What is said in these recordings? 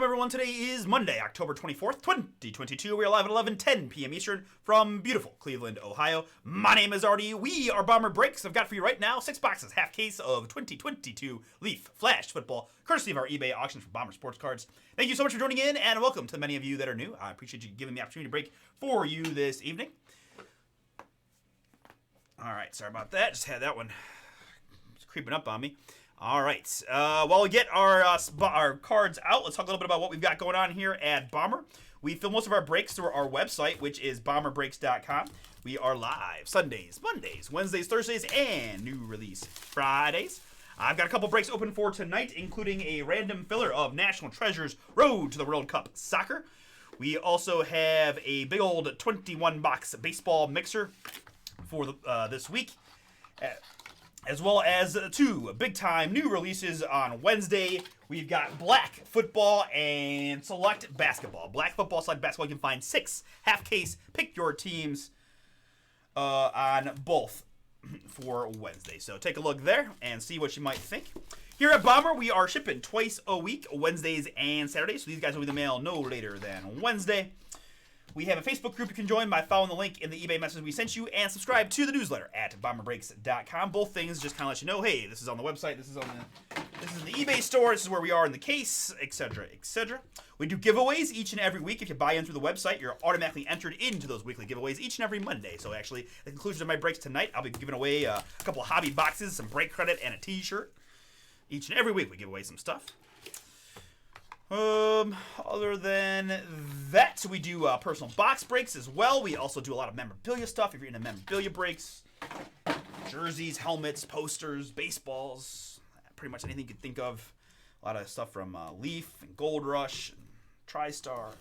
Welcome, everyone. Today is Monday, October 24th, 2022. We are live at 11:10 p.m. Eastern from beautiful Cleveland, Ohio. My name is Artie. We are Bomber Breaks. I've got for you right now 6 boxes, half case of 2022 Leaf Flash Football, courtesy of our eBay auctions for Bomber Sports Cards. Thank you so much for joining in, and welcome to many of you that are new. I appreciate you giving me the opportunity to break for you this evening. All right, sorry about that. Just had that one creeping up on me. All right. While we get our cards out, let's talk a little bit about what we've got going on here at Bomber. We film most of our breaks through our website, which is bomberbreaks.com. We are live Sundays, Mondays, Wednesdays, Thursdays, and new release Fridays. I've got a couple breaks open for tonight, including a random filler of National Treasures Road to the World Cup Soccer. We also have a big old 21-box baseball mixer for this week. As well as 2 big-time new releases on Wednesday. We've got Black Football and Select Basketball. Black Football, Select Basketball, you can find 6 half-case pick your teams on both for Wednesday. So take a look there and see what you might think. Here at Bomber, we are shipping twice a week, Wednesdays and Saturdays. So these guys will be in the mail no later than Wednesday. We have a Facebook group you can join by following the link in the eBay message we sent you, and subscribe to the newsletter at bomberbreaks.com. Both things just kind of let you know, hey, this is on the website, this is in the eBay store, this is where we are in the case, etc., etc. We do giveaways each and every week. If you buy in through the website, you're automatically entered into those weekly giveaways each and every Monday. So actually, at the conclusion of my breaks tonight, I'll be giving away a couple of hobby boxes, some break credit, and a t-shirt. Each and every week we give away some stuff. Other than that, we do personal box breaks as well. We also do a lot of memorabilia stuff. If you're into memorabilia breaks, jerseys, helmets, posters, baseballs, pretty much anything you could think of. A lot of stuff from Leaf and Gold Rush and TriStar,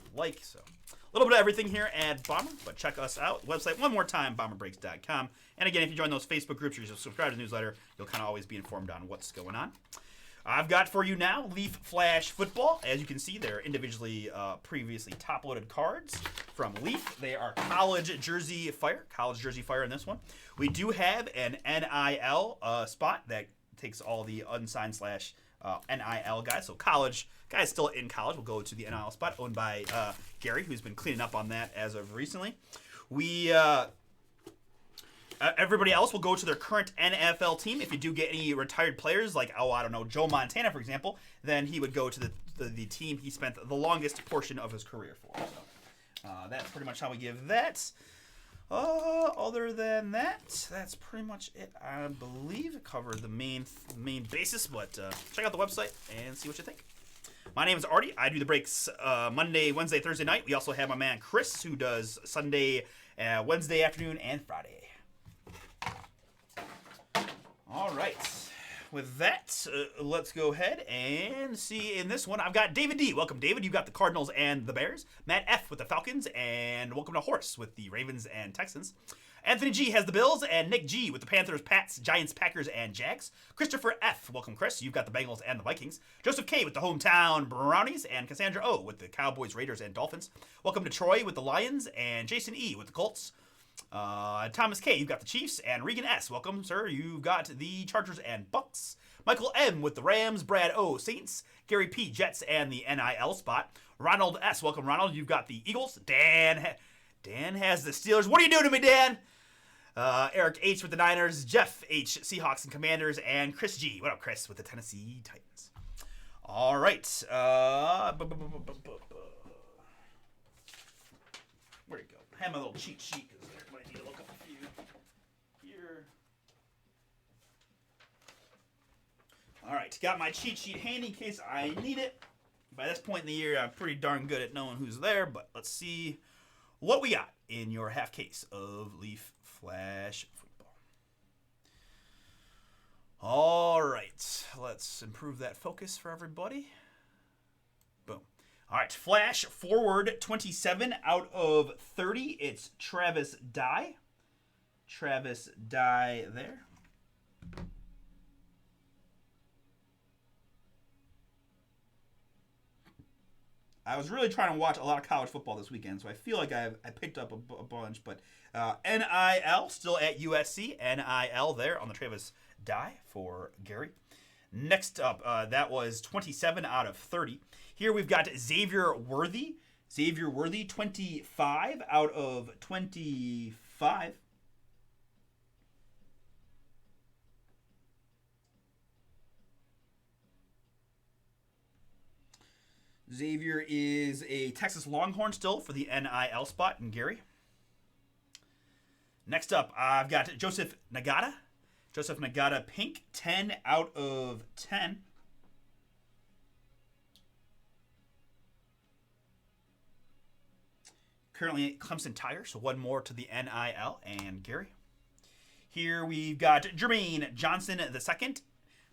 so a little bit of everything here at Bomber. But check us out. Website one more time, bomberbreaks.com. And again, if you join those Facebook groups or you subscribe to the newsletter, you'll kind of always be informed on what's going on. I've got for you now Leaf Flash Football. As you can see, they're individually previously top-loaded cards from Leaf. They are college jersey fire in this one. We do have an NIL spot that takes all the unsigned / NIL guys. So college guys still in college will go to the NIL spot, owned by Gary, who's been cleaning up on that as of recently. We everybody else will go to their current NFL team. If you do get any retired players, like, Joe Montana, for example, then he would go to the team he spent the longest portion of his career for. So that's pretty much how we give that. Other than that, that's pretty much it. I believe it covered the main basis, but check out the website and see what you think. My name is Artie. I do the breaks Monday, Wednesday, Thursday night. We also have my man Chris, who does Sunday, Wednesday afternoon, and Friday. All right. With that, let's go ahead and see in this one. I've got David D. Welcome, David. You got the Cardinals and the Bears. Matt F. with the Falcons. And welcome to Horse with the Ravens and Texans. Anthony G. has the Bills. And Nick G. with the Panthers, Pats, Giants, Packers, and Jags. Christopher F. Welcome, Chris. You've got the Bengals and the Vikings. Joseph K. with the Hometown Brownies. And Cassandra O. with the Cowboys, Raiders, and Dolphins. Welcome to Troy with the Lions. And Jason E. with the Colts. Thomas K, you've got the Chiefs, and Regan S, welcome, sir. You've got the Chargers and Bucks. Michael M with the Rams, Brad O, Saints, Gary P, Jets, and the NIL spot. Ronald S, welcome, Ronald. You've got the Eagles. Dan has the Steelers. What are you doing to me, Dan? Eric H with the Niners, Jeff H, Seahawks and Commanders, and Chris G. What up, Chris, with the Tennessee Titans? All right. Where'd it go? I have my little cheat sheet because I might need to look up a few here. All right, got my cheat sheet handy in case I need it. By this point in the year, I'm pretty darn good at knowing who's there, but let's see what we got in your half case of Leaf Flash Football. All right, let's improve that focus for everybody. Boom. All right, Flash forward 27 out of 30. It's Travis Dye. Travis Dye there. I was really trying to watch a lot of college football this weekend, so I feel like I picked up a bunch. But NIL still at USC. NIL there on the Travis Dye for Gary. Next up, that was 27 out of 30. Here we've got Xavier Worthy. Xavier Worthy, 25 out of 25. Xavier is a Texas Longhorn still for the NIL spot in Gary. Next up, I've got Joseph Nagata. Joseph Nagata pink, 10 out of 10. Currently at Clemson Tire, so one more to the NIL and Gary. Here we've got Jermaine Johnson II. I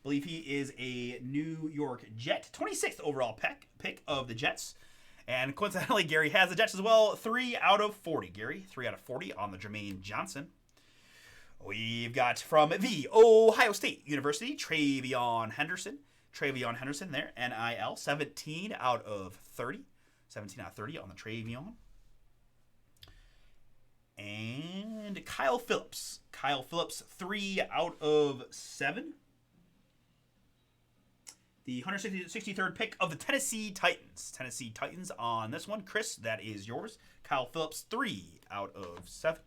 believe he is a New York Jet. 26th overall pick of the Jets. And coincidentally, Gary has the Jets as well. 3 out of 40, Gary. 3 out of 40 on the Jermaine Johnson. We've got from the Ohio State University, Travion Henderson. Travion Henderson there, NIL. 17 out of 30. 17 out of 30 on the Travion. And Kyle Phillips. Kyle Phillips, 3 out of 7. The 163rd pick of the Tennessee Titans. Tennessee Titans on this one. Chris, that is yours. Kyle Phillips, 3 out of 7.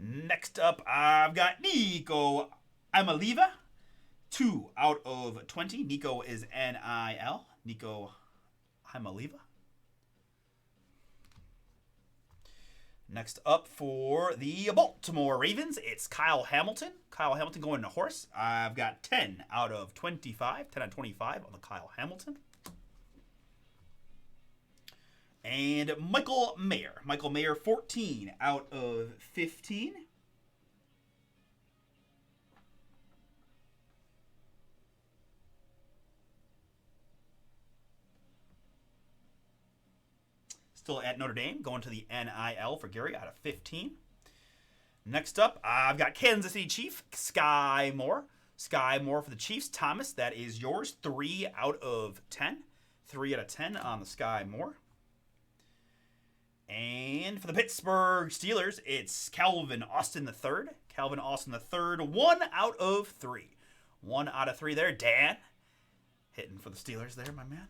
Next up, I've got Nico Amaliva, 2 out of 20. Nico is NIL. Nico Amaliva. Next up for the Baltimore Ravens, it's Kyle Hamilton. Kyle Hamilton going to horse. I've got 10 out of 25. 10 out of 25 on the Kyle Hamilton. And Michael Mayer. Michael Mayer, 14 out of 15. Still at Notre Dame, going to the NIL for Gary out of 15. Next up, I've got Kansas City Chief, Sky Moore. Sky Moore for the Chiefs. Thomas, that is yours. 3 out of 10. 3 out of 10 on the Sky Moore. And for the Pittsburgh Steelers, it's Calvin Austin III. Calvin Austin III, 1 out of 3. 1 out of 3 there. Dan, hitting for the Steelers there, my man.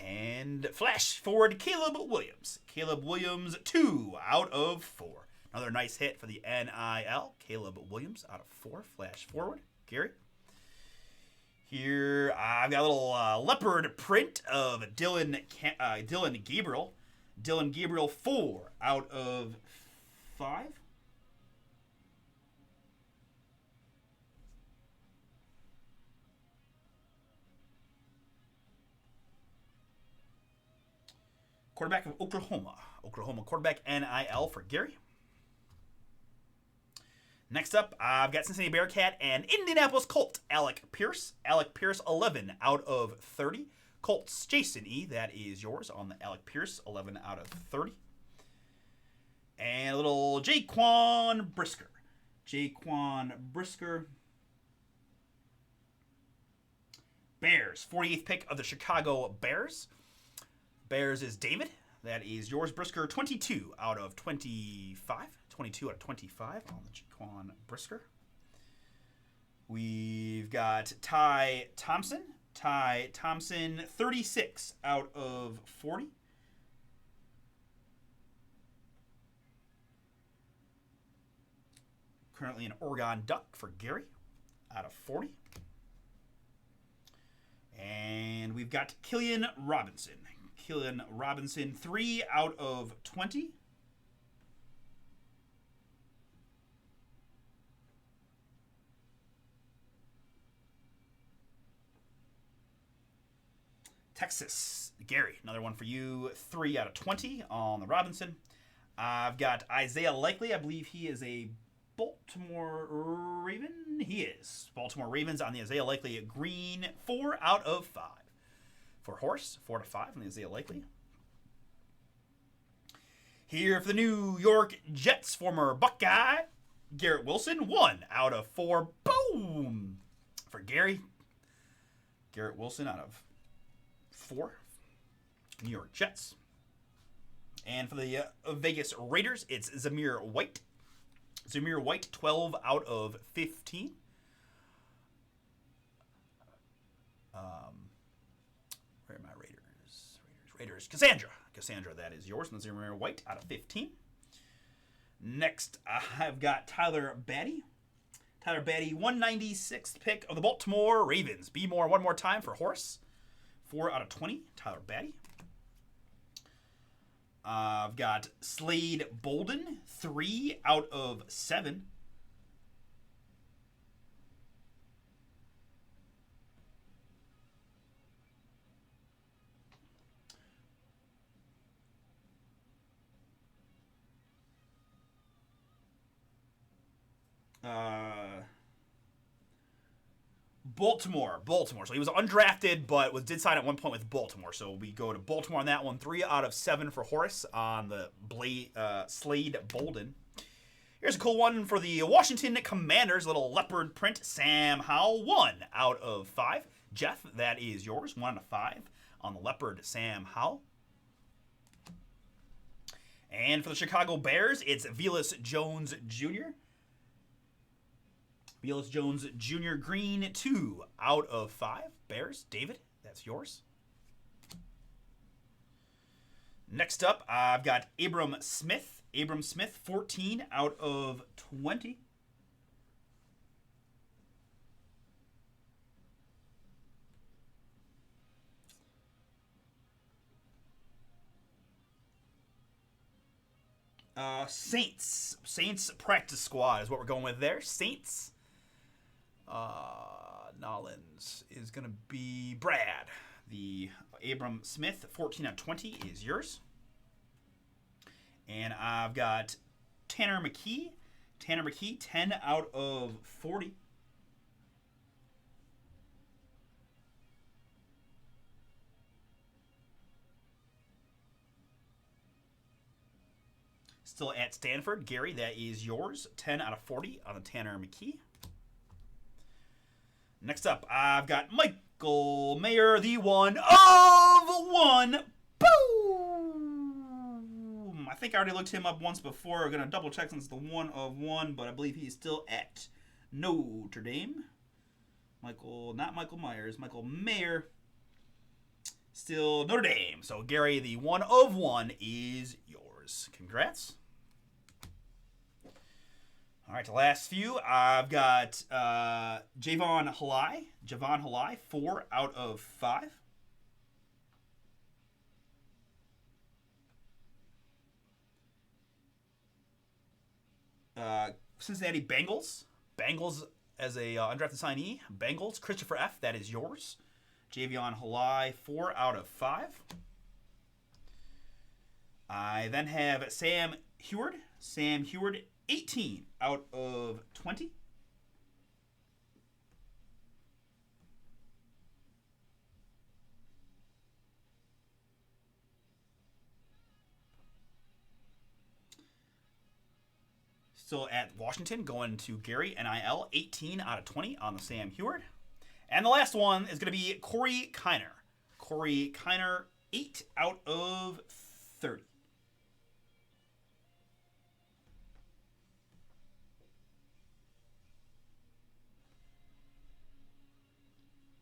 And flash forward, Caleb Williams. Caleb Williams, 2 out of 4. Another nice hit for the NIL. Caleb Williams out of 4. Flash forward, Gary. Here, I've got a little leopard print of Dylan Gabriel. Dylan Gabriel, 4 out of 5. Quarterback of Oklahoma. Oklahoma quarterback NIL for Gary. Next up, I've got Cincinnati Bearcat and Indianapolis Colt, Alec Pierce. Alec Pierce, 11 out of 30. Colts, Jason E., that is yours on the Alec Pierce, 11 out of 30. And a little Jaquan Brisker. Jaquan Brisker. Bears, 48th pick of the Chicago Bears. Bears is David. That is yours, Brisker. 22 out of 25. 22 out of 25 on the Jaquan Brisker. We've got Ty Thompson. Ty Thompson, 36 out of 40. Currently an Oregon Duck for Gary out of 40. And we've got Killian Robinson. Killian Robinson, 3 out of 20. Texas, Gary, another one for you, 3 out of 20 on the Robinson. I've got Isaiah Likely. I believe he is a Baltimore Raven. He is. Baltimore Ravens on the Isaiah Likely green, 4 out of 5. For horse, 4 to 5 on the Isaiah Likely. Here for the New York Jets, former Buckeye, Garrett Wilson, 1 out of 4. Boom! For Gary. Garrett Wilson out of 4. New York Jets. And for the Vegas Raiders, it's Zamir White. Zamir White, 12 out of 15. Where Raiders. Cassandra. Cassandra, that is yours. And Zimmer White out of 15. Next, I've got Tyler Batty. Tyler Batty, 196th pick of the Baltimore Ravens. Be more one more time for Horace. 4 out of 20. Tyler Batty. I've got Slade Bolden. 3 out of 7. Baltimore. So he was undrafted, but did sign at one point with Baltimore. So we go to Baltimore on that one. 3 out of 7 for Horace on the Slade Bolden. Here's a cool one for the Washington Commanders. Little leopard print. Sam Howell. 1 out of 5. Jeff, that is yours. 1 out of 5 on the leopard Sam Howell. And for the Chicago Bears, it's Velus Jones Jr. Velus Jones Jr. Green, 2 out of 5. Bears, David, that's yours. Next up, I've got Abram Smith. Abram Smith, 14 out of 20. Saints practice squad is what we're going with there. Saints. Nollins is going to be Brad. The Abram Smith, 14 out of 20 is yours. And I've got Tanner McKee. Tanner McKee, 10 out of 40. Still at Stanford. Gary, that is yours. 10 out of 40 on the Tanner McKee. Next up, I've got Michael Mayer, the 1 of 1. Boom! I think I already looked him up once before. We're going to double check since it's the 1 of 1, but I believe he's still at Notre Dame. Not Michael Myers, Michael Mayer. Still Notre Dame. So, Gary, the 1 of 1 is yours. Congrats. All right, the last few. I've got Javon Halai, 4 out of 5. Cincinnati Bengals. Bengals as a undrafted signee. Bengals, Christopher F., that is yours. Javon Halai, 4 out of 5. I then have Sam Heward. Sam Heward, 18 out of 20. Still at Washington, going to Gary, NIL, 18 out of 20 on the Sam Heward. And the last one is going to be Corey Kiner. Corey Kiner, 8 out of 30.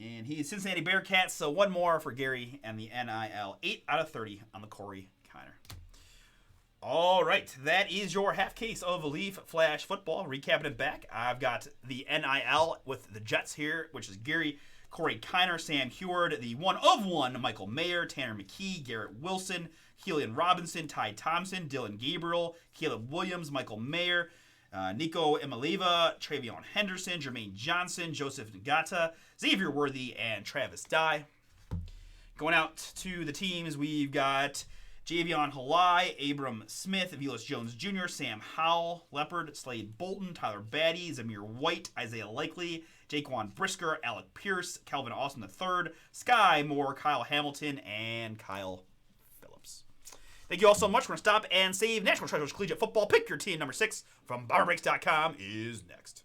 And he's Cincinnati Bearcats, so one more for Gary and the NIL. 8 out of 30 on the Corey Kiner. All right, that is your half case of Leaf Flash Football. Recapping it back, I've got the NIL with the Jets here, which is Gary, Corey Kiner, Sam Heward, the 1 of 1, Michael Mayer, Tanner McKee, Garrett Wilson, Keelan Robinson, Ty Thompson, Dylan Gabriel, Caleb Williams, Michael Mayer, Nico Emaliva, Travion Henderson, Jermaine Johnson, Joseph Ngata, Xavier Worthy, and Travis Dye. Going out to the teams, we've got Javion Halai, Abram Smith, Velus Jones Jr., Sam Howell, Leopard, Slade Bolton, Tyler Batty, Zamir White, Isaiah Likely, Jaquan Brisker, Alec Pierce, Calvin Austin III, Sky Moore, Kyle Hamilton, and Kyle Phillips. Thank you all so much. We're going to stop and save National Treasures Collegiate Football. Pick your team. Number 6 from BomberBreaks.com is next.